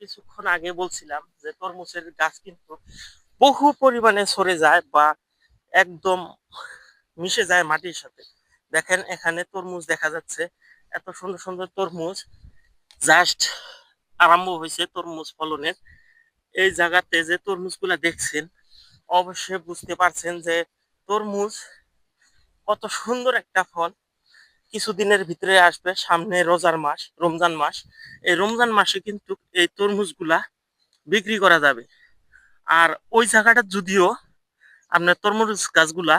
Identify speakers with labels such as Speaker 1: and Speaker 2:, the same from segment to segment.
Speaker 1: কিছুক্ষণ আগে বলছিলাম যে তরমুজের গাছ কিন্তু বহু পরিমাণে সরে যায় বা একদম মিশে যায় মাটির সাথে। দেখেন এখানে তরমুজ দেখা যাচ্ছে, এত সুন্দর সুন্দর তরমুজ জাস্ট আরম্ভ হয়েছে তরমুজ ফলনের। এই জায়গাতে যে তরমুজগুলা দেখছেন অবশ্যই বুঝতে পারছেন যে তরমুজ কত সুন্দর একটা ফল। কিছুদিনের ভিতরে আসবে সামনে রোজার মাস, রমজান মাস। এই রমজান মাসে কিন্তু এই তরমুজগুলা বিক্রি করা যাবে। আর ওই জায়গাটা যদিও আপনার তরমুজ গাছগুলা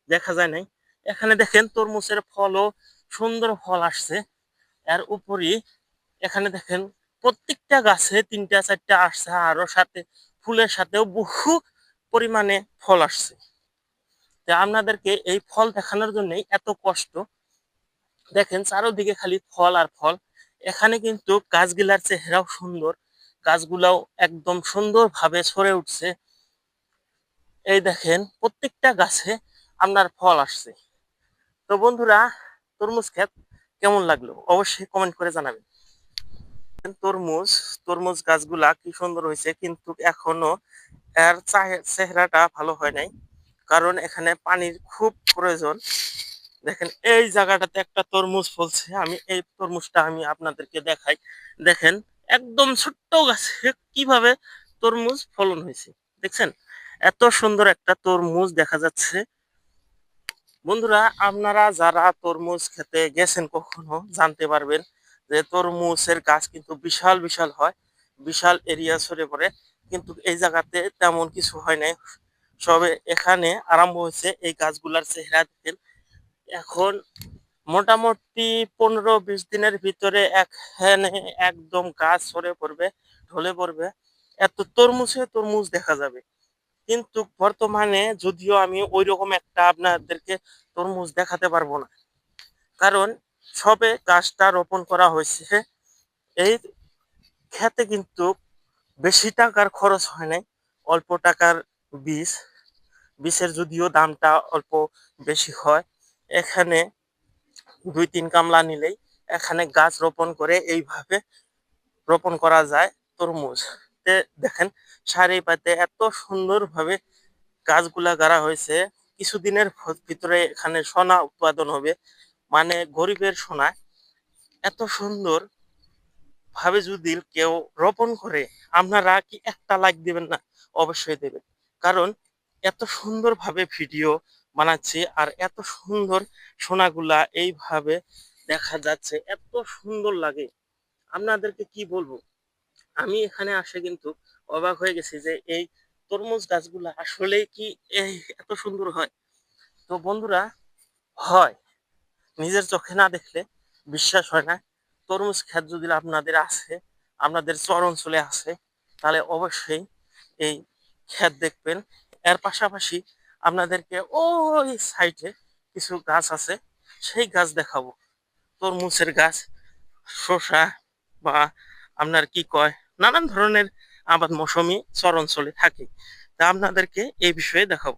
Speaker 1: দেখা যায় নাই, এখানে দেখেন তরমুজের ফলও সুন্দর ফল আসছে। এর উপরই এখানে দেখেন প্রত্যেকটা গাছে তিনটা চারটা আসছে, আরো সাথে ফুলের সাথেও বহু পরিমাণে ফল আসছে। তো আপনাদেরকে এই ফল দেখানোর জন্যই এত কষ্ট। দেখেন চারোদিকে খালি ফল আর ফল। এখানে কিন্তু গাছগুলার চেহারাও সুন্দর, গাছগুলাও একদম সুন্দর ভাবে ছড়ে উঠছে। এই দেখেন প্রত্যেকটা গাছে আপনার ফল আসছে। তো বন্ধুরা, তরমুজ ক্ষেত কেমন লাগলো অবশ্যই কমেন্ট করে জানাবেন। তরমুজ তরমুজ গাছগুলা কি সুন্দর হয়েছে, কিন্তু এখনো এর চেহারাটা ভালো হয় নাই, কারণ এখানে পানির খুব প্রয়োজন। দেখেন এই জায়গাটাতে একটা তরমুজ ফলছে, আমি এই তরমুজটা আমি আপনাদেরকে দেখাই। দেখেন একদম ছোট্ট গাছে কিভাবে তরমুজ ফলন হয়েছে, দেখছেন এত সুন্দর একটা তরমুজ দেখা যাচ্ছে। বন্ধুরা, আপনারা যারা তরমুজ খেতে গেছেন কখনো জানতে পারবেন যে তরমুজের গাছ কিন্তু বিশাল বিশাল হয়, বিশাল এরিয়া ছড়ে পড়ে। কিন্তু এই জায়গাতে তেমন কিছু হয় নাই, সবে এখানে আরম্ভ হয়েছে। এই গাছগুলার চেহারা দেখেন, এখন মোটামুটি 15-20 দিনের ভিতরে এখানে একদম গাছ ছড়ে পড়বে, ঢলে পড়বে, এত তরমুজে তরমুজ দেখা যাবে। কিন্তু বর্তমানে যদিও আমি ওই রকম একটা আপনাদেরকে তরমুজ দেখাতে পারবো না, কারণ সবে গাছটা রোপণ করা হয়েছে। এই ক্ষেতে কিন্তু বেশি টাকার খরচ হয় নাই, অল্প টাকার বীজ, বীজের যদিও দামটা অল্প বেশি হয়। এখানে 2-3 কামলা নিলেই এখানে গাছ রোপণ করে এইভাবে রোপণ করা যায় তরমুজ। দেখেন সারি পাতে এত সুন্দর ভাবে গাছগুলা গাড়া হয়েছে। কিছুদিনের ভিতরে এখানে সোনা উৎপাদন হবে, মানে গরিবের সোনা। এত সুন্দর ভাবে যদি কেউ রোপণ করে, আপনারা কি একটা লাইক দিবেন না? অবশ্যই দেবেন, কারণ এত সুন্দর ভাবে ভিডিও বানাচ্ছি আর এত সুন্দর সোনাগুলা এইভাবে দেখা যাচ্ছে, এত সুন্দর লাগে। আপনাদেরকে কি বলবো, আমি এখানে আসে কিন্তু অবাক হয়ে গেছি যে এই তরমুজ গাছগুলা আসলেই কি এই এত সুন্দর হয়। তো বন্ধুরা, হয়, নিজের চোখে না দেখলে বিশ্বাস হয় না। তরমুজ ক্ষেত যদি আপনাদের আছে, আপনাদের চর অঞ্চলে আছে, তাহলে অবশ্যই এই ক্ষেত দেখবেন। এর পাশাপাশি আপনাদেরকে ওই সাইডে কিছু গাছ আছে, সেই গাছ দেখাবো। তরমুজের গাছ, শসা, বা আপনার কি কয়, নানান ধরনের আবাদ মৌসুমী চর অঞ্চলে থাকে। তা আপনাদেরকে এই বিষয়ে দেখাবো।